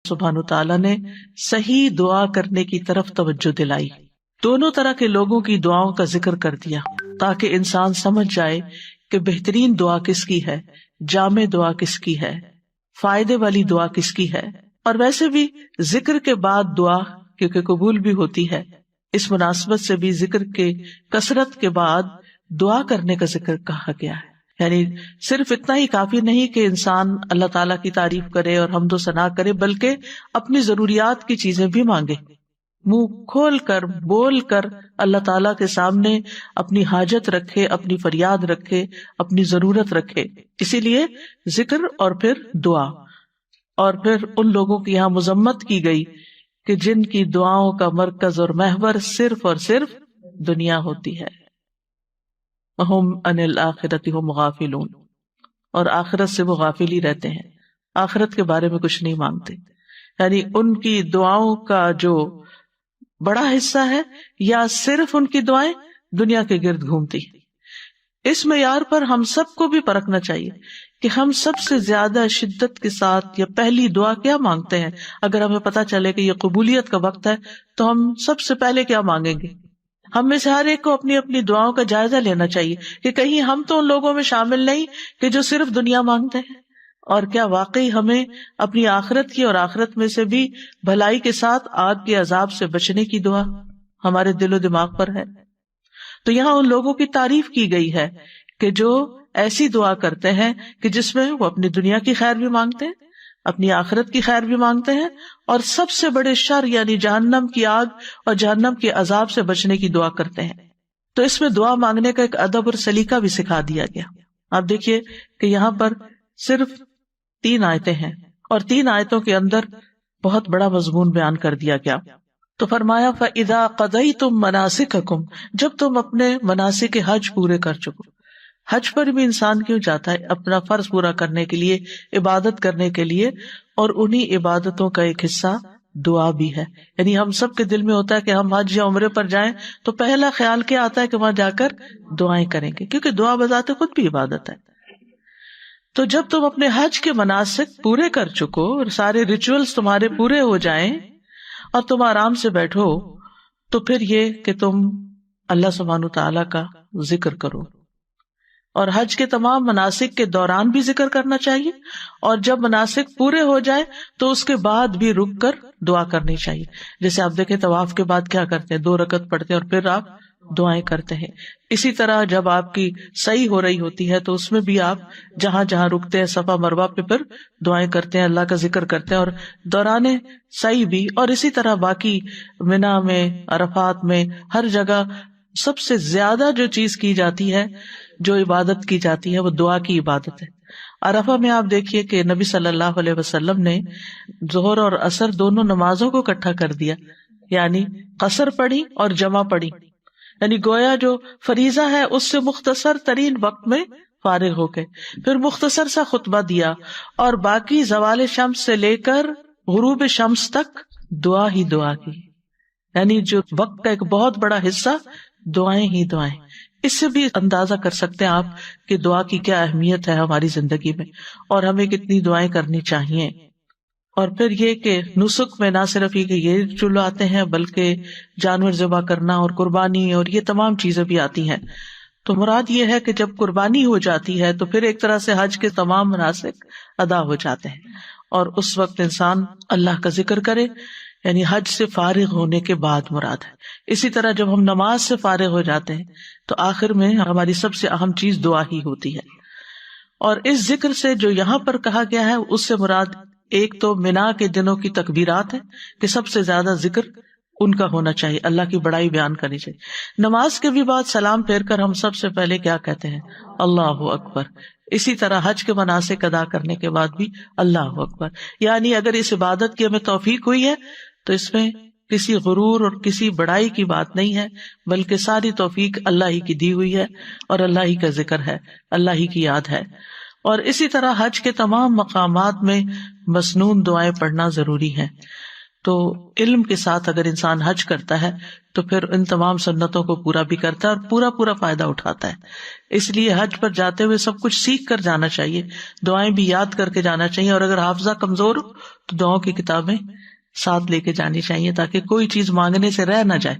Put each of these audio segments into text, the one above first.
سبحانہ تعالیٰ نے صحیح دعا کرنے کی طرف توجہ دلائی. دونوں طرح کے لوگوں کی دعاؤں کا ذکر کر دیا تاکہ انسان سمجھ جائے کہ بہترین دعا کس کی ہے، جامع دعا کس کی ہے، فائدے والی دعا کس کی ہے. اور ویسے بھی ذکر کے بعد دعا کیونکہ قبول بھی ہوتی ہے، اس مناسبت سے بھی ذکر کے کثرت کے بعد دعا کرنے کا ذکر کہا گیا ہے. یعنی صرف اتنا ہی کافی نہیں کہ انسان اللہ تعالیٰ کی تعریف کرے اور حمد و ثنا کرے، بلکہ اپنی ضروریات کی چیزیں بھی مانگے، منہ کھول کر بول کر اللہ تعالیٰ کے سامنے اپنی حاجت رکھے، اپنی فریاد رکھے، اپنی ضرورت رکھے. اسی لیے ذکر اور پھر دعا. اور پھر ان لوگوں کی یہاں مذمت کی گئی کہ جن کی دعاؤں کا مرکز اور محور صرف اور صرف دنیا ہوتی ہے. وَهُمْ عَنِ الْآخِرَةِ هُمْ غَافِلُونَ، اور آخرت سے وہ غافل ہی رہتے ہیں، آخرت کے بارے میں کچھ نہیں مانگتے. یعنی ان کی دعاؤں کا جو بڑا حصہ ہے یا صرف ان کی دعائیں دنیا کے گرد گھومتی. اس معیار پر ہم سب کو بھی پرکھنا چاہیے کہ ہم سب سے زیادہ شدت کے ساتھ یا پہلی دعا کیا مانگتے ہیں. اگر ہمیں پتا چلے کہ یہ قبولیت کا وقت ہے تو ہم سب سے پہلے کیا مانگیں گے. ہم میں سے ہر ایک کو اپنی اپنی دعاؤں کا جائزہ لینا چاہیے کہ کہیں ہم تو ان لوگوں میں شامل نہیں کہ جو صرف دنیا مانگتے ہیں، اور کیا واقعی ہمیں اپنی آخرت کی اور آخرت میں سے بھی بھلائی کے ساتھ آگ کے عذاب سے بچنے کی دعا ہمارے دل و دماغ پر ہے. تو یہاں ان لوگوں کی تعریف کی گئی ہے کہ جو ایسی دعا کرتے ہیں کہ جس میں وہ اپنی دنیا کی خیر بھی مانگتے ہیں، اپنی آخرت کی خیر بھی مانگتے ہیں، اور سب سے بڑے شر یعنی جہنم کی آگ اور جہنم کے عذاب سے بچنے کی دعا کرتے ہیں. تو اس میں دعا مانگنے کا ایک ادب اور سلیقہ بھی سکھا دیا گیا. آپ دیکھیے کہ یہاں پر صرف 3 آیتیں ہیں اور 3 آیتوں کے اندر بہت بڑا مضمون بیان کر دیا گیا. تو فرمایا فَإِذَا قَضَيْتُم مَنَاسِكَكُمْ، جب تم اپنے مناسک حج پورے کر چکو. حج پر بھی انسان کیوں جاتا ہے؟ اپنا فرض پورا کرنے کے لیے، عبادت کرنے کے لیے، اور انہی عبادتوں کا ایک حصہ دعا بھی ہے. یعنی ہم سب کے دل میں ہوتا ہے کہ ہم حج یا عمرے پر جائیں تو پہلا خیال کیا آتا ہے کہ وہاں جا کر دعائیں کریں گے، کیونکہ دعا بذات خود بھی عبادت ہے. تو جب تم اپنے حج کے مناسک پورے کر چکو اور سارے ریچولز تمہارے پورے ہو جائیں اور تم آرام سے بیٹھو، تو پھر یہ کہ تم اللہ سبحانہ تعالیٰ کا ذکر کرو. اور حج کے تمام مناسک کے دوران بھی ذکر کرنا چاہیے، اور جب مناسک پورے ہو جائے تو اس کے بعد بھی رک کر دعا کرنی چاہیے. جیسے آپ دیکھیں طواف کے بعد کیا کرتے ہیں، 2 رکعت پڑھتے ہیں اور پھر آپ دعائیں کرتے ہیں. اسی طرح جب آپ کی سعی ہو رہی ہوتی ہے تو اس میں بھی آپ جہاں جہاں رکتے ہیں صفا مروہ پہ پھر دعائیں کرتے ہیں، اللہ کا ذکر کرتے ہیں، اور دوران سعی بھی. اور اسی طرح باقی منا میں، عرفات میں، ہر جگہ سب سے زیادہ جو چیز کی جاتی ہے، جو عبادت کی جاتی ہے، وہ دعا کی عبادت ہے. عرفہ میں آپ دیکھیے کہ نبی صلی اللہ علیہ وسلم نے ظہر اور عصر دونوں نمازوں کو اکٹھا کر دیا، یعنی قصر پڑھی اور جمع پڑھی. یعنی گویا جو فریضہ ہے اس سے مختصر ترین وقت میں فارغ ہو گئے، پھر مختصر سا خطبہ دیا، اور باقی زوال شمس سے لے کر غروب شمس تک دعا ہی دعا کی. یعنی جو وقت کا ایک بہت بڑا حصہ دعائیں ہی دعائیں. اس سے بھی اندازہ کر سکتے ہیں آپ کہ دعا کی کیا اہمیت ہے ہماری زندگی میں، اور ہمیں کتنی دعائیں کرنی چاہیے. اور پھر یہ کہ نسک میں نہ صرف یہ کہ یہ چلو آتے ہیں، بلکہ جانور ذبح کرنا اور قربانی اور یہ تمام چیزیں بھی آتی ہیں. تو مراد یہ ہے کہ جب قربانی ہو جاتی ہے تو پھر ایک طرح سے حج کے تمام مناسک ادا ہو جاتے ہیں، اور اس وقت انسان اللہ کا ذکر کرے، یعنی حج سے فارغ ہونے کے بعد مراد ہے. اسی طرح جب ہم نماز سے فارغ ہو جاتے ہیں تو آخر میں ہماری سب سے اہم چیز دعا ہی ہوتی ہے. اور اس ذکر سے جو یہاں پر کہا گیا ہے اس سے مراد ایک تو منا کے دنوں کی تکبیرات ہے کہ سب سے زیادہ ذکر ان کا ہونا چاہیے، اللہ کی بڑائی بیان کرنی چاہیے. نماز کے بھی بعد سلام پھیر کر ہم سب سے پہلے کیا کہتے ہیں؟ اللہ اکبر. اسی طرح حج کے مناسک ادا کرنے کے بعد بھی اللہ اکبر. یعنی اگر اس عبادت کی ہمیں توفیق ہوئی ہے تو اس میں کسی غرور اور کسی بڑائی کی بات نہیں ہے، بلکہ ساری توفیق اللہ ہی کی دی ہوئی ہے، اور اللہ ہی کا ذکر ہے، اللہ ہی کی یاد ہے. اور اسی طرح حج کے تمام مقامات میں مسنون دعائیں پڑھنا ضروری ہے. تو علم کے ساتھ اگر انسان حج کرتا ہے تو پھر ان تمام سنتوں کو پورا بھی کرتا ہے اور پورا فائدہ اٹھاتا ہے. اس لیے حج پر جاتے ہوئے سب کچھ سیکھ کر جانا چاہیے، دعائیں بھی یاد کر کے جانا چاہیے، اور اگر حافظہ کمزور ہو تو دعاؤں کی کتابیں ساتھ لے کے جانی چاہیے تاکہ کوئی چیز مانگنے سے رہ نہ جائے،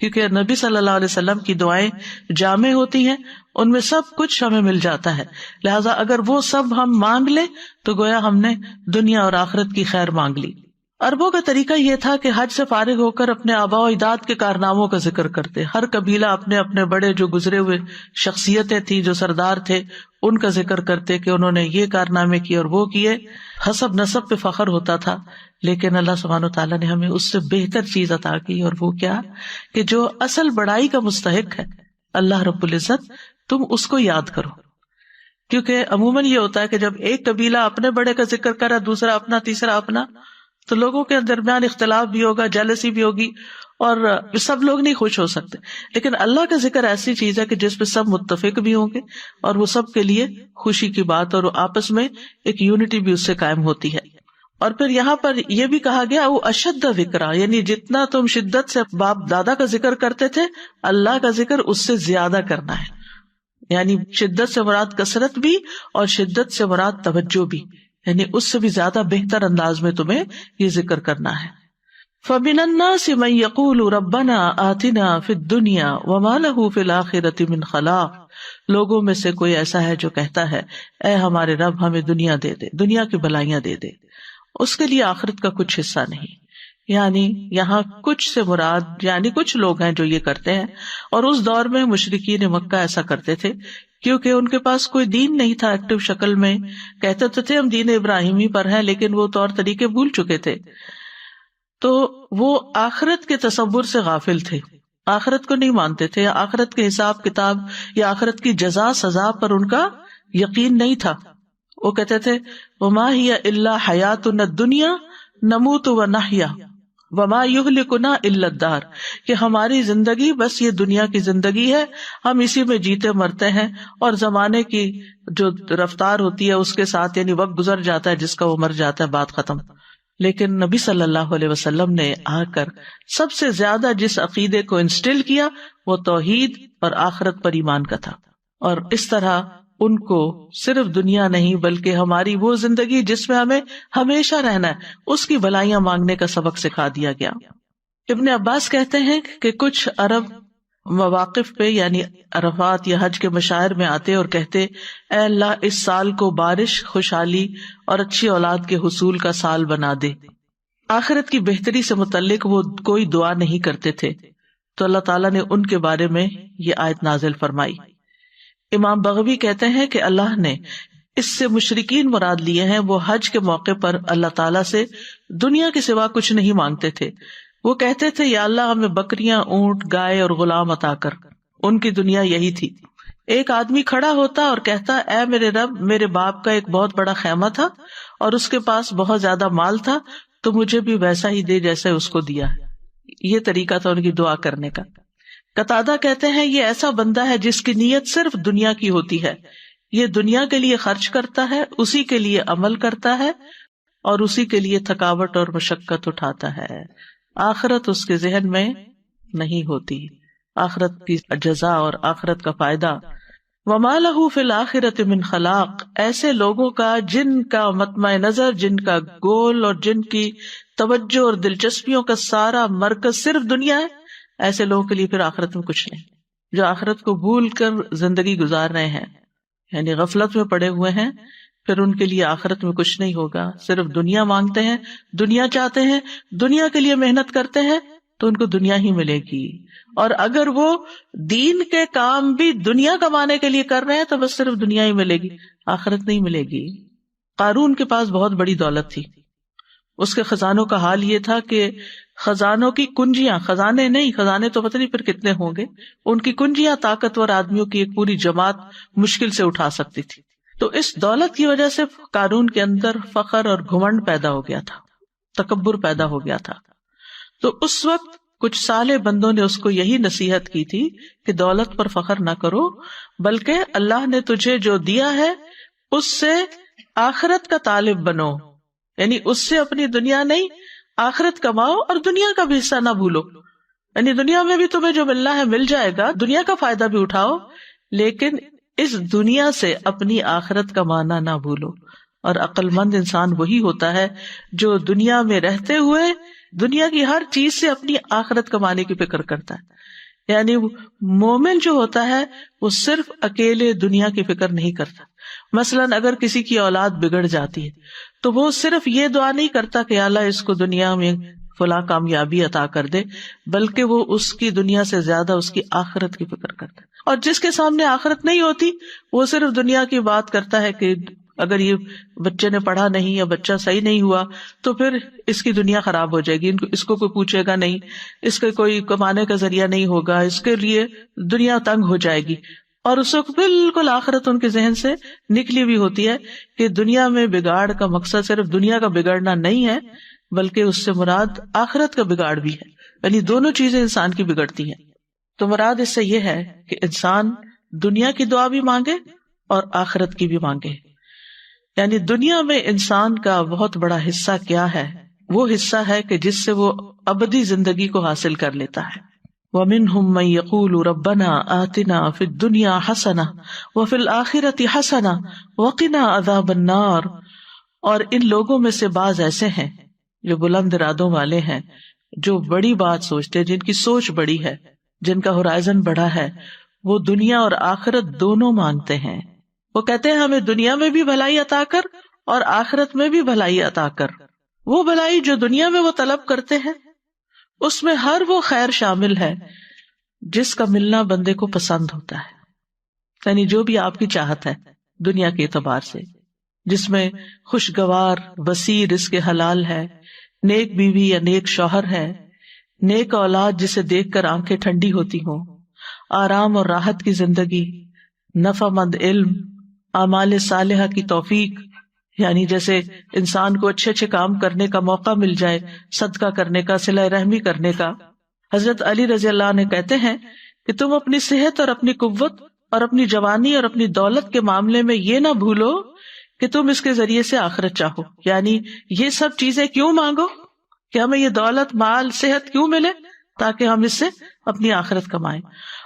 کیونکہ نبی صلی اللہ علیہ وسلم کی دعائیں جامع ہوتی ہیں، ان میں سب کچھ ہمیں مل جاتا ہے، لہٰذا اگر وہ سب ہم مانگ لیں تو گویا ہم نے دنیا اور آخرت کی خیر مانگ لی۔ عربوں کا طریقہ یہ تھا کہ حج سے فارغ ہو کر اپنے آباء و اجداد کے کارناموں کا ذکر کرتے، ہر قبیلہ اپنے اپنے بڑے جو گزرے ہوئے شخصیتیں تھیں، جو سردار تھے، ان کا ذکر کرتے کہ انہوں نے یہ کارنامے کیے اور وہ کیے، حسب نسب پہ فخر ہوتا تھا۔ لیکن اللہ سبحانہ وتعالیٰ نے ہمیں اس سے بہتر چیز عطا کی، اور وہ کیا کہ جو اصل بڑائی کا مستحق ہے اللہ رب العزت، تم اس کو یاد کرو۔ کیونکہ عموماً یہ ہوتا ہے کہ جب ایک قبیلہ اپنے بڑے کا ذکر کرے، دوسرا اپنا، تیسرا اپنا، تو لوگوں کے درمیان اختلاف بھی ہوگا، جیلسی بھی ہوگی، اور سب لوگ نہیں خوش ہو سکتے۔ لیکن اللہ کا ذکر ایسی چیز ہے کہ جس پہ سب متفق بھی ہوں گے اور وہ سب کے لیے خوشی کی بات، اور آپس میں ایک یونٹی بھی اس سے قائم ہوتی ہے۔ اور پھر یہاں پر یہ بھی کہا گیا وہ اشد ذکرا، یعنی جتنا تم شدت سے باپ دادا کا ذکر کرتے تھے، اللہ کا ذکر اس سے زیادہ کرنا ہے۔ یعنی شدت سے مراد کثرت بھی، اور شدت سے مراد توجہ بھی، یعنی اس سے بھی زیادہ بہتر انداز میں تمہیں یہ ذکر کرنا ہے۔ فَمِنَ النَّاسِ مَن يَقُولُ رَبَّنَا آتِنَا فِي الدُّنْيَا وَمَا لَهُ فِي الْآخِرَةِ مِنْ خَلَاقٍ، لوگوں میں سے کوئی ایسا ہے جو کہتا ہے اے ہمارے رب ہمیں دنیا دے دے، دنیا کی بھلائیاں دے دے، اس کے لیے آخرت کا کچھ حصہ نہیں۔ یعنی یہاں کچھ سے مراد یعنی کچھ لوگ ہیں جو یہ کرتے ہیں، اور اس دور میں مشرکین مکہ ایسا کرتے تھے، کیونکہ ان کے پاس کوئی دین نہیں تھا ایکٹیو شکل میں۔ کہتے تو تھے ہم دین ابراہیمی پر ہیں، لیکن وہ طور طریقے بھول چکے تھے، تو وہ آخرت کے تصور سے غافل تھے، آخرت کو نہیں مانتے تھے، آخرت کے حساب کتاب یا آخرت کی جزا سزا پر ان کا یقین نہیں تھا۔ وہ کہتے تھے وما ہی الا حیاتنا الدنیا نموت ونحیا وما یہلکنا الا الدہر، کہ ہماری زندگی بس یہ دنیا کی زندگی ہے، ہم اسی میں جیتے مرتے ہیں، اور زمانے کی جو رفتار ہوتی ہے اس کے ساتھ یعنی وقت گزر جاتا ہے، جس کا وہ مر جاتا ہے، بات ختم۔ لیکن نبی صلی اللہ علیہ وسلم نے آ کر سب سے زیادہ جس عقیدے کو انسٹل کیا وہ توحید اور آخرت پر ایمان کا تھا، اور اس طرح ان کو صرف دنیا نہیں بلکہ ہماری وہ زندگی جس میں ہمیں ہمیشہ رہنا ہے اس کی بھلائیاں مانگنے کا سبق سکھا دیا گیا۔ ابن عباس کہتے ہیں کہ کچھ عرب مواقف پہ یعنی عرفات یا حج کے مشاعر میں آتے اور کہتے اے اللہ اس سال کو بارش، خوشحالی اور اچھی اولاد کے حصول کا سال بنا دے۔ آخرت کی بہتری سے متعلق وہ کوئی دعا نہیں کرتے تھے، تو اللہ تعالیٰ نے ان کے بارے میں یہ آیت نازل فرمائی۔ امام بغوی کہتے ہیں کہ اللہ نے اس سے مشرکین مراد لیے ہیں وہ حج کے موقع پر اللہ تعالیٰ سے دنیا کے سوا کچھ نہیں مانگتے تھے۔ وہ کہتے تھے یا اللہ ہمیں بکریاں، اونٹ، گائے اور غلام عطا کر۔ ان کی دنیا یہی تھی۔ ایک آدمی کھڑا ہوتا اور کہتا اے میرے رب میرے باپ کا ایک بہت بڑا خیمہ تھا اور اس کے پاس بہت زیادہ مال تھا، تو مجھے بھی ویسا ہی دے جیسے اس کو دیا ہے۔ یہ طریقہ تھا ان کی دعا کرنے کا۔ قتادہ کہتے ہیں یہ ایسا بندہ ہے جس کی نیت صرف دنیا کی ہوتی ہے، یہ دنیا کے لیے خرچ کرتا ہے، اسی کے لیے عمل کرتا ہے اور اسی کے لیے تھکاوٹ اور مشقت اٹھاتا ہے، آخرت اس کے ذہن میں نہیں ہوتی، آخرت کی جزا اور آخرت کا فائدہ۔ وما لہ فی الآخرۃ من خلاق، ایسے لوگوں کا جن کا مطمع نظر، جن کا گول اور جن کی توجہ اور دلچسپیوں کا سارا مرکز صرف دنیا ہے، ایسے لوگوں کے لیے پھر آخرت میں کچھ نہیں۔ جو آخرت کو بھول کر زندگی گزار رہے ہیں یعنی غفلت میں پڑے ہوئے ہیں، پھر ان کے لیے آخرت میں کچھ نہیں ہوگا، صرف دنیا مانگتے ہیں، دنیا چاہتے ہیں، دنیا کے لیے محنت کرتے ہیں تو ان کو دنیا ہی ملے گی، اور اگر وہ دین کے کام بھی دنیا کمانے کے لیے کر رہے ہیں تو بس صرف دنیا ہی ملے گی، آخرت نہیں ملے گی۔ قارون کے پاس بہت بڑی دولت تھی، اس کے خزانوں کا حال یہ تھا کہ خزانوں کی کنجیاں، خزانے نہیں، خزانے تو پتہ نہیں پھر کتنے ہوں گے، ان کی کنجیاں طاقتور آدمیوں کی ایک پوری جماعت مشکل سے اٹھا سکتی تھی۔ تو اس دولت کی وجہ سے قارون کے اندر فخر اور گھمنڈ پیدا ہو گیا تھا، تکبر پیدا ہو گیا تھا۔ تو اس وقت کچھ صالح بندوں نے اس کو یہی نصیحت کی تھی کہ دولت پر فخر نہ کرو، بلکہ اللہ نے تجھے جو دیا ہے اس سے آخرت کا طالب بنو، یعنی اس سے اپنی دنیا نہیں آخرت کماؤ اور دنیا کا بھی حصہ نہ بھولو، یعنی دنیا میں بھی تمہیں جو ملنا ہے مل جائے گا، دنیا کا فائدہ بھی اٹھاؤ، لیکن اس دنیا سے اپنی آخرت کمانا نہ بھولو۔ اور عقل مند انسان وہی ہوتا ہے جو دنیا میں رہتے ہوئے دنیا کی ہر چیز سے اپنی آخرت کمانے کی فکر کرتا ہے. یعنی مومن جو ہوتا ہے وہ صرف اکیلے دنیا کی فکر نہیں کرتا. مثلاً اگر کسی کی اولاد بگڑ جاتی ہے تو وہ صرف یہ دعا نہیں کرتا کہ اللہ اس کو دنیا میں فلاں کامیابی عطا کر دے، بلکہ وہ اس کی دنیا سے زیادہ اس کی آخرت کی فکر کرتا ہے. اور جس کے سامنے آخرت نہیں ہوتی وہ صرف دنیا کی بات کرتا ہے کہ اگر یہ بچے نے پڑھا نہیں یا بچہ صحیح نہیں ہوا تو پھر اس کی دنیا خراب ہو جائے گی، اس کو کوئی پوچھے گا نہیں، اس کے کوئی کمانے کا ذریعہ نہیں ہوگا، اس کے لیے دنیا تنگ ہو جائے گی. اور اس وقت بالکل آخرت ان کے ذہن سے نکلی بھی ہوتی ہے کہ دنیا میں بگاڑ کا مقصد صرف دنیا کا بگڑنا نہیں ہے بلکہ اس سے مراد آخرت کا بگاڑ بھی ہے. یعنی دونوں چیزیں انسان کی بگڑتی ہیں. تو مراد اس سے یہ ہے کہ انسان دنیا کی دعا بھی مانگے اور آخرت کی بھی مانگے. یعنی دنیا میں انسان کا بہت بڑا حصہ کیا ہے؟ وہ حصہ ہے کہ جس سے وہ ابدی زندگی کو حاصل کر لیتا ہے. وَمِنْهُمْ مَنْ يَقُولُ رَبَّنَا آتِنَا فِي الدُّنْيَا حَسَنَةً وَفِي الْآخِرَةِ حَسَنَةً وَقِنَا عَذَابَ النَّارِ. اور ان لوگوں میں سے بعض ایسے ہیں جو بلند ارادوں والے ہیں، جو بڑی بات سوچتے، جن کی سوچ بڑی ہے، جن کا ہورائزن بڑا ہے، وہ دنیا اور آخرت دونوں مانگتے ہیں. وہ کہتے ہیں ہمیں دنیا میں بھی بھلائی عطا کر اور آخرت میں بھی بھلائی عطا کر. وہ بھلائی جو دنیا میں وہ طلب کرتے ہیں اس میں ہر وہ خیر شامل ہے جس کا ملنا بندے کو پسند ہوتا ہے. یعنی جو بھی آپ کی چاہت ہے دنیا کے اعتبار سے، جس میں خوشگوار وسیع رزق حلال ہے، نیک بیوی یا نیک شوہر ہے، نیک اولاد جسے دیکھ کر آنکھیں ٹھنڈی ہوتی ہوں، آرام اور راحت کی زندگی، نفع مند علم، اعمال صالحہ کی توفیق، یعنی جیسے انسان کو اچھے اچھے کام کرنے کا موقع مل جائے، صدقہ کرنے کا، صلہ رحمی کرنے کا. حضرت علی رضی اللہ عنہ کہتے ہیں کہ تم اپنی صحت اور اپنی قوت اور اپنی جوانی اور اپنی دولت کے معاملے میں یہ نہ بھولو کہ تم اس کے ذریعے سے آخرت چاہو. یعنی یہ سب چیزیں کیوں مانگو کہ ہمیں یہ دولت، مال، صحت کیوں ملے؟ تاکہ ہم اس سے اپنی آخرت کمائیں.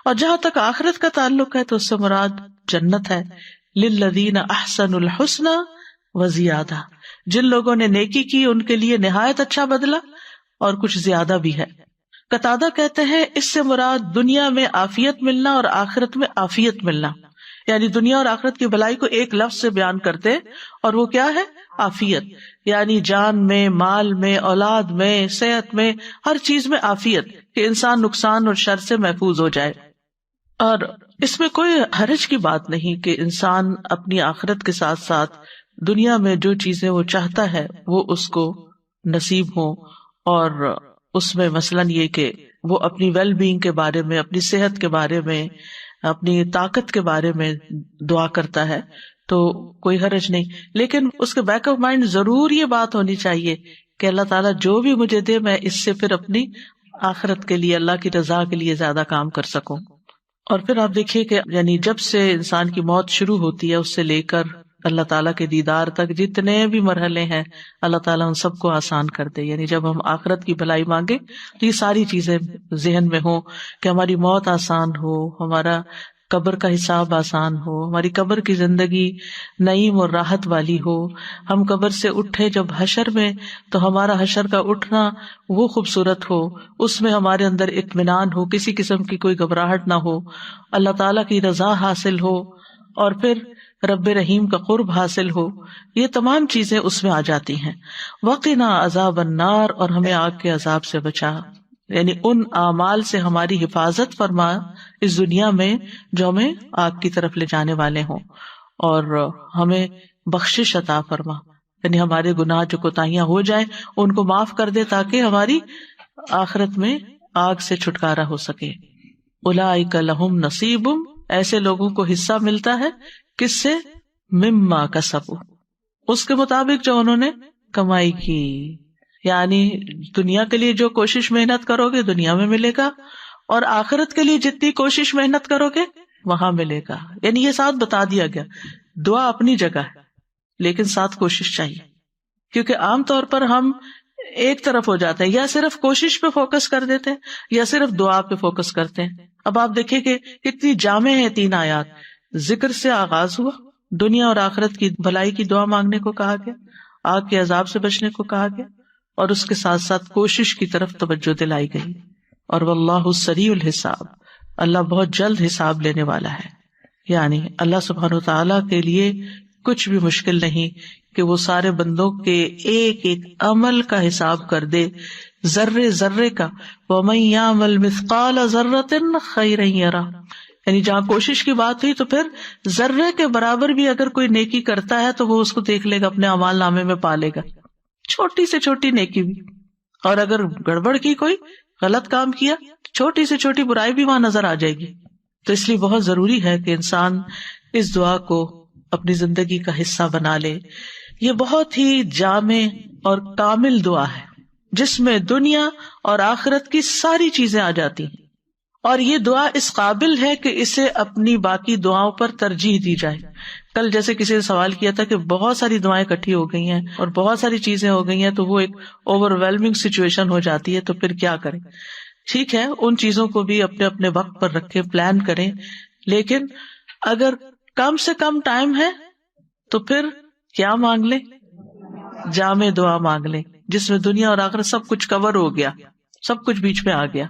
اور جہاں تک آخرت کا تعلق ہے تو اس سے مراد جنت ہے. للذین احسنوا الحسنى وزیادہ. جن لوگوں نے نیکی کی ان کے لیے نہایت اچھا بدلہ اور کچھ زیادہ بھی ہے. قتادہ کہتے ہیں اس سے مراد دنیا میں عافیت ملنا اور آخرت میں عافیت ملنا. یعنی دنیا اور آخرت کی بھلائی کو ایک لفظ سے بیان کرتے اور وہ کیا ہے؟ عافیت. یعنی جان میں، مال میں، اولاد میں، صحت میں، ہر چیز میں عافیت، کہ انسان نقصان اور شر سے محفوظ ہو جائے. اور اس میں کوئی حرج کی بات نہیں کہ انسان اپنی آخرت کے ساتھ ساتھ دنیا میں جو چیزیں وہ چاہتا ہے وہ اس کو نصیب ہوں. اور اس میں مثلاً یہ کہ وہ اپنی ویل بینگ کے بارے میں، اپنی صحت کے بارے میں، اپنی طاقت کے بارے میں دعا کرتا ہے تو کوئی حرج نہیں. لیکن اس کے بیک آف مائنڈ ضرور یہ بات ہونی چاہیے کہ اللہ تعالیٰ جو بھی مجھے دے میں اس سے پھر اپنی آخرت کے لیے، اللہ کی رضا کے لیے زیادہ کام کر سکوں. اور پھر آپ دیکھیے کہ یعنی جب سے انسان کی موت شروع ہوتی ہے اس سے لے کر اللہ تعالیٰ کے دیدار تک جتنے بھی مرحلے ہیں اللہ تعالیٰ ان سب کو آسان کر دے. یعنی جب ہم آخرت کی بھلائی مانگے تو یہ ساری چیزیں ذہن میں ہوں کہ ہماری موت آسان ہو، ہمارا قبر کا حساب آسان ہو، ہماری قبر کی زندگی نعیم اور راحت والی ہو، ہم قبر سے اٹھے جب حشر میں تو ہمارا حشر کا اٹھنا وہ خوبصورت ہو، اس میں ہمارے اندر اطمینان ہو، کسی قسم کی کوئی گھبراہٹ نہ ہو، اللہ تعالیٰ کی رضا حاصل ہو اور پھر رب رحیم کا قرب حاصل ہو. یہ تمام چیزیں اس میں آ جاتی ہیں. وقنا عذاب النار، اور ہمیں آگ کے عذاب سے بچا، یعنی ان اعمال سے ہماری حفاظت فرما اس دنیا میں جو ہمیں آگ کی طرف لے جانے والے ہوں، اور ہمیں بخشش عطا فرما، یعنی ہمارے گناہ جو کوتاہیاں ہو جائیں ان کو معاف کر دے تاکہ ہماری آخرت میں آگ سے چھٹکارا ہو سکے. اولئک لہم نصیب، ایسے لوگوں کو حصہ ملتا ہے کس سے؟ مما کسبوا، اس کے مطابق جو انہوں نے کمائی کی. یعنی دنیا کے لیے جو کوشش محنت کرو گے دنیا میں ملے گا، اور آخرت کے لیے جتنی کوشش محنت کرو گے وہاں ملے گا. یعنی یہ ساتھ بتا دیا گیا. دعا اپنی جگہ ہے لیکن ساتھ کوشش چاہیے، کیونکہ عام طور پر ہم ایک طرف ہو جاتے ہیں، یا صرف کوشش پہ فوکس کر دیتے ہیں یا صرف دعا پہ فوکس کرتے ہیں. اب آپ دیکھیں کہ کتنی جامع ہے 3 آیات. ذکر سے آغاز ہوا، دنیا اور آخرت کی بھلائی کی دعا مانگنے کو کہا گیا، آگ کے عذاب سے بچنے کو کہا گیا، اور اس کے ساتھ ساتھ کوشش کی طرف توجہ دلائی گئی. اور واللہ سریع الحساب، اللہ بہت جلد حساب لینے والا ہے. یعنی اللہ سبحانہ وتعالیٰ کے لیے کچھ بھی مشکل نہیں کہ وہ سارے بندوں کے ایک ایک عمل کا حساب کر دے، ذرے ذرے کا. وَمَن يَعْمَلْ مِثْقَالَ ذَرَّةٍ خَيْرًا يَرَهُ، یعنی جہاں کوشش کی بات ہوئی تو پھر ذرے کے برابر بھی اگر کوئی نیکی کرتا ہے تو وہ اس کو دیکھ لے گا، اپنے اعمال نامے میں پا لے گا، چھوٹی سے چھوٹی نیکی بھی. اور اگر گڑبڑ کی، کوئی غلط کام کیا، چھوٹی سے چھوٹی برائی بھی وہاں نظر آ جائے گی. تو اس لیے بہت ضروری ہے کہ انسان اس دعا کو اپنی زندگی کا حصہ بنا لے. یہ بہت ہی جامع اور کامل دعا ہے جس میں دنیا اور آخرت کی ساری چیزیں آ جاتی ہیں، اور یہ دعا اس قابل ہے کہ اسے اپنی باقی دعاؤں پر ترجیح دی جائے. کل جیسے کسی نے سوال کیا تھا کہ بہت ساری دعائیں اکٹھی ہو گئی ہیں اور بہت ساری چیزیں ہو گئی ہیں تو وہ ایک اوور ویلمنگ سچویشن ہو جاتی ہے، تو پھر کیا کریں؟ ٹھیک ہے، ان چیزوں کو بھی اپنے اپنے وقت پر رکھیں، پلان کریں، لیکن اگر کم سے کم ٹائم ہے تو پھر کیا مانگ لیں؟ جامع دعا مانگ لیں جس میں دنیا اور آخرت سب کچھ کور ہو گیا، سب کچھ بیچ میں آ گیا.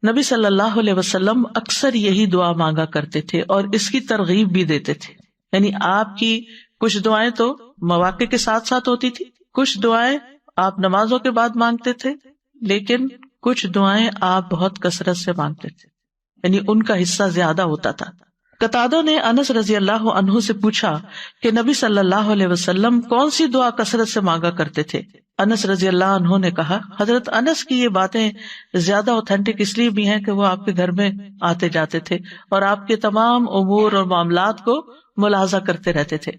نبی صلی اللہ علیہ وسلم اکثر یہی دعا مانگا کرتے تھے اور اس کی ترغیب بھی دیتے تھے. یعنی آپ کی کچھ دعائیں تو مواقع کے ساتھ ساتھ ہوتی تھی، کچھ دعائیں آپ نمازوں کے بعد مانگتے تھے، لیکن کچھ دعائیں آپ بہت کثرت سے مانگتے تھے، یعنی ان کا حصہ زیادہ ہوتا تھا. قتادہ نے انس رضی اللہ عنہ سے پوچھا کہ نبی صلی اللہ علیہ وسلم کون سی دعا کثرت سے مانگا کرتے تھے؟ انس رضی اللہ عنہ نے کہا، حضرت انس کی یہ باتیں زیادہ اوتھینٹک اس لیے بھی ہیں کہ وہ آپ کے گھر میں آتے جاتے تھے اور آپ کے تمام امور اور معاملات کو ملاحظہ کرتے رہتے تھے.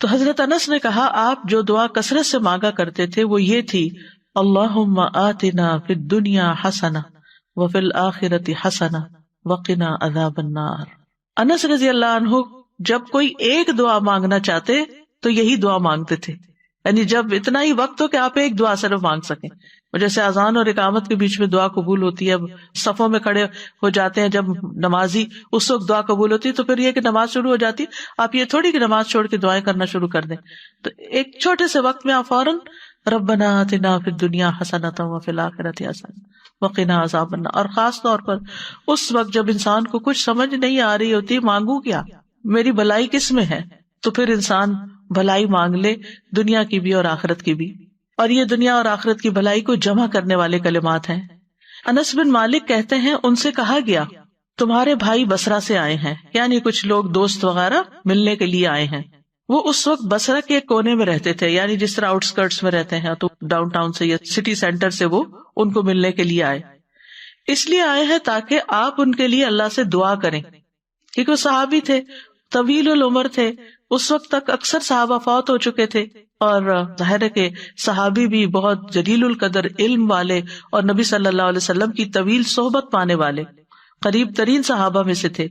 تو حضرت انس نے کہا آپ جو دعا کثرت سے مانگا کرتے تھے وہ یہ تھی، اللہم آتنا فی الدنیا حسنہ وفی الآخرۃ حسنہ وقنا عذاب النار. انس رضی اللہ عنہ جب کوئی ایک دعا مانگنا چاہتے تو یہی دعا مانگتے تھے، یعنی جب اتنا ہی وقت ہو کہ آپ ایک دعا صرف مانگ سکیں. جیسے اذان اور اقامت کے بیچ میں دعا قبول ہوتی ہے، اب صفوں میں کھڑے ہو جاتے ہیں جب نمازی، اس وقت دعا قبول ہوتی ہے. تو پھر یہ کہ نماز شروع ہو جاتی، آپ یہ تھوڑی کہ نماز چھوڑ کے دعائیں کرنا شروع کر دیں. تو ایک چھوٹے سے وقت میں آپ فوراً ربنا آتنا فی الدنیا حسنۃ وفی الآخرۃ حسنۃ وقنا عذاب النار. اور خاص طور پر اس وقت جب انسان کو کچھ سمجھ نہیں آ رہی ہوتی، مانگوں کیا، میری بھلائی کس میں ہے، تو پھر انسان بھلائی مانگ لے، دنیا کی بھی اور آخرت کی بھی. اور یہ دنیا اور آخرت کی بھلائی کو جمع کرنے والے کلمات ہیں. انس بن مالک کہتے ہیں ان سے کہا گیا تمہارے بھائی بصرہ سے آئے ہیں، یعنی کچھ لوگ دوست وغیرہ ملنے کے لیے آئے ہیں. وہ اس وقت بصرہ کے کونے میں رہتے تھے، یعنی جس طرح آؤٹ اسکرٹس میں رہتے ہیں، تو ڈاؤن ٹاؤن سے یا سٹی سینٹر سے وہ ان کو ملنے کے لیے آئے. اس لیے آئے ہیں تاکہ آپ ان کے لیے اللہ سے دعا کریں، کیونکہ وہ صحابی تھے، طویل العمر تھے. اس وقت تک اکثر صحابہ فوت ہو چکے تھے، اور ظاہر ہے کہ صحابی بھی بہت جلیل القدر علم والے اور نبی صلی اللہ علیہ وسلم کی طویل صحبت پانے والے قریب ترین صحابہ میں سے تھے.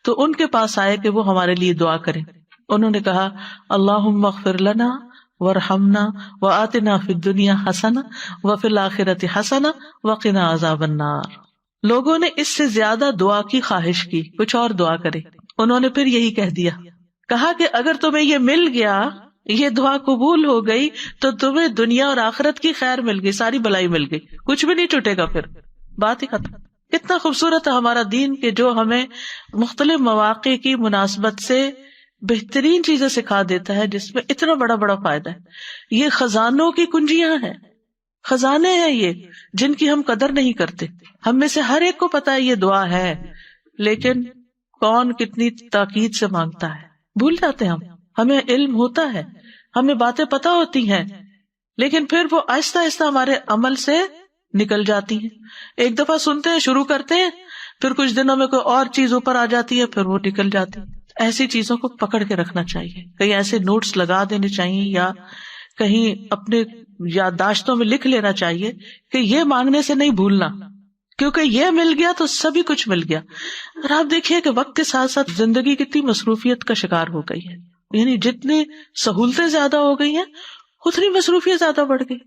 تو ان کے پاس آئے کہ وہ ہمارے لیے دعا کریں. انہوں نے کہا اللہم اغفر لنا وارحمنا وآتنا فی الدنیا حسنہ وفی الآخرۃ حسنہ وقنا عذاب النار. لوگوں نے اس سے زیادہ دعا کی خواہش کی، کچھ اور دعا کرے. انہوں نے پھر یہی کہہ دیا، کہا کہ اگر تمہیں یہ مل گیا، یہ دعا قبول ہو گئی، تو تمہیں دنیا اور آخرت کی خیر مل گئی، ساری بھلائی مل گئی، کچھ بھی نہیں چھوٹے گا، پھر بات ہی ختم. کتنا خوبصورت ہے ہمارا دین کہ جو ہمیں مختلف مواقع کی مناسبت سے بہترین چیزیں سکھا دیتا ہے، جس میں اتنا بڑا بڑا فائدہ ہے. یہ خزانوں کی کنجیاں ہیں، خزانے ہیں یہ جن کی ہم قدر نہیں کرتے. ہم میں سے ہر ایک کو پتا ہے یہ دعا ہے، لیکن کون کتنی تاکید سے مانگتا ہے بھول جاتے ہیں. ہمیں علم ہوتا ہے، ہمیں باتیں پتا ہوتی ہیں، لیکن پھر وہ آہستہ آہستہ ہمارے عمل سے نکل جاتی ہیں. ایک دفعہ سنتے ہیں، شروع کرتے ہیں، پھر کچھ دنوں میں کوئی اور چیز اوپر آ جاتی ہے، پھر وہ نکل جاتی ہے. ایسی چیزوں کو پکڑ کے رکھنا چاہیے، کہیں ایسے نوٹس لگا دینے چاہیے یا کہیں اپنے یادداشتوں میں لکھ لینا چاہیے کہ یہ مانگنے سے نہیں بھولنا، کیونکہ یہ مل گیا تو سبھی کچھ مل گیا. اور آپ دیکھیے کہ وقت کے ساتھ ساتھ زندگی کتنی مصروفیت کا شکار ہو گئی ہے، یعنی جتنی سہولتیں زیادہ ہو گئی ہیں اتنی مصروفیت زیادہ بڑھ گئی.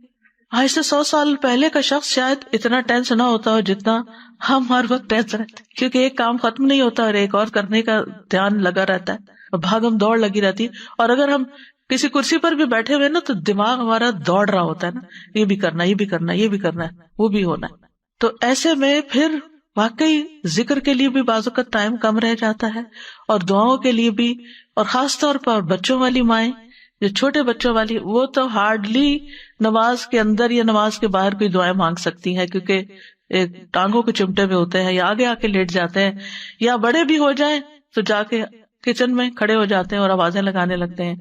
آج سے 100 سال پہلے کا شخص شاید اتنا ٹینس نہ ہوتا ہو جتنا ہم ہر وقت ٹینس رہتے، کیونکہ ایک کام ختم نہیں ہوتا اور ایک اور کرنے کا دھیان لگا رہتا ہے. بھاگم دوڑ لگی رہتی، اور اگر ہم کسی کرسی پر بھی بیٹھے ہوئے نا تو دماغ ہمارا دوڑ رہا ہوتا ہے نا، یہ بھی کرنا، یہ بھی کرنا، یہ بھی کرنا ہے، وہ بھی ہونا ہے. تو ایسے میں پھر واقعی ذکر کے لیے بھی بعض اوقات ٹائم کم رہ جاتا ہے، اور دعاؤں کے لیے بھی. اور خاص طور پر بچوں والی مائیں، جو چھوٹے بچوں والی، وہ تو ہارڈلی نماز کے اندر یا نماز کے باہر کوئی دعائیں مانگ سکتی ہیں، کیونکہ ایک ٹانگوں کے چمٹے میں ہوتے ہیں یا آگے آ کے لیٹ جاتے ہیں، یا بڑے بھی ہو جائیں تو جا کے کچن میں کھڑے ہو جاتے ہیں اور آوازیں لگانے لگتے ہیں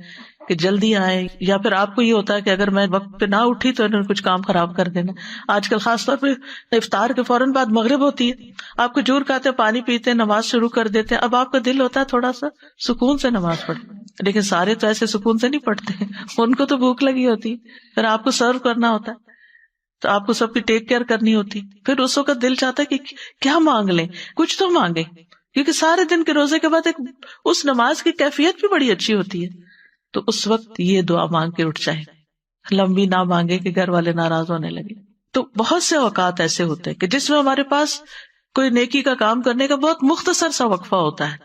کہ جلدی آئیں. یا پھر آپ کو یہ ہوتا ہے کہ اگر میں وقت پہ نہ اٹھی تو انہوں نے کچھ کام خراب کر دینا. آج کل خاص طور پہ افطار کے فوراً بعد مغرب ہوتی ہے، آپ کو جور کھاتے، پانی پیتے، نماز شروع کر دیتے. اب آپ کا دل ہوتا ہے تھوڑا سا سکون سے نماز پڑھے، لیکن سارے تو ایسے سکون سے نہیں پڑھتے، ان کو تو بھوک لگی ہوتی، پھر آپ کو سرو کرنا ہوتا ہے، تو آپ کو سب کی ٹیک کیئر کرنی ہوتی. پھر اس وقت دل چاہتا ہے کہ کیا مانگ لیں، کچھ تو مانگے، کیونکہ سارے دن کے روزے کے بعد اس نماز کی کیفیت بھی بڑی اچھی ہوتی ہے. تو اس وقت یہ دعا مانگ کے اٹھ جائے، لمبی نہ مانگے کہ گھر والے ناراض ہونے لگے. تو بہت سے اوقات ایسے ہوتے ہیں کہ جس میں ہمارے پاس کوئی نیکی کا کام کرنے کا بہت مختصر سا وقفہ ہوتا ہے.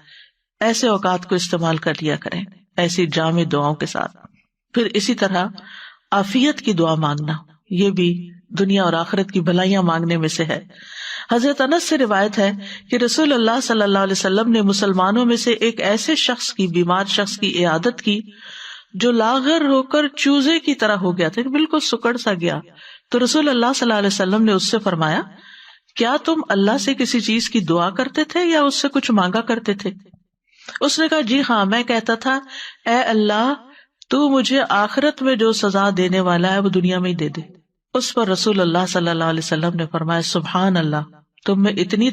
ایسے اوقات کو استعمال کر لیا کریں ایسی جامع دعاؤں کے ساتھ. پھر اسی طرح عافیت کی دعا مانگنا، یہ بھی دنیا اور آخرت کی بھلائیاں مانگنے میں سے ہے. حضرت انس سے روایت ہے کہ رسول اللہ صلی اللہ علیہ وسلم نے مسلمانوں میں سے ایک ایسے شخص کی، بیمار شخص کی عیادت کی جو لاغر ہو کر چوزے کی طرح ہو گیا تھا، بالکل سکڑ سا گیا. تو رسول اللہ صلی اللہ علیہ وسلم نے اس سے فرمایا، کیا تم اللہ سے کسی چیز کی دعا کرتے تھے یا اس سے کچھ مانگا کرتے تھے؟ اس نے کہا، جی ہاں، میں کہتا تھا، اے اللہ تو مجھے آخرت میں جو سزا دینے والا ہے وہ دنیا میں ہی دے دے. اس پر رسول اللہ صلی اللہ علیہ وسلم نے فرمایا، سبحان اللہ، تم میں اتنی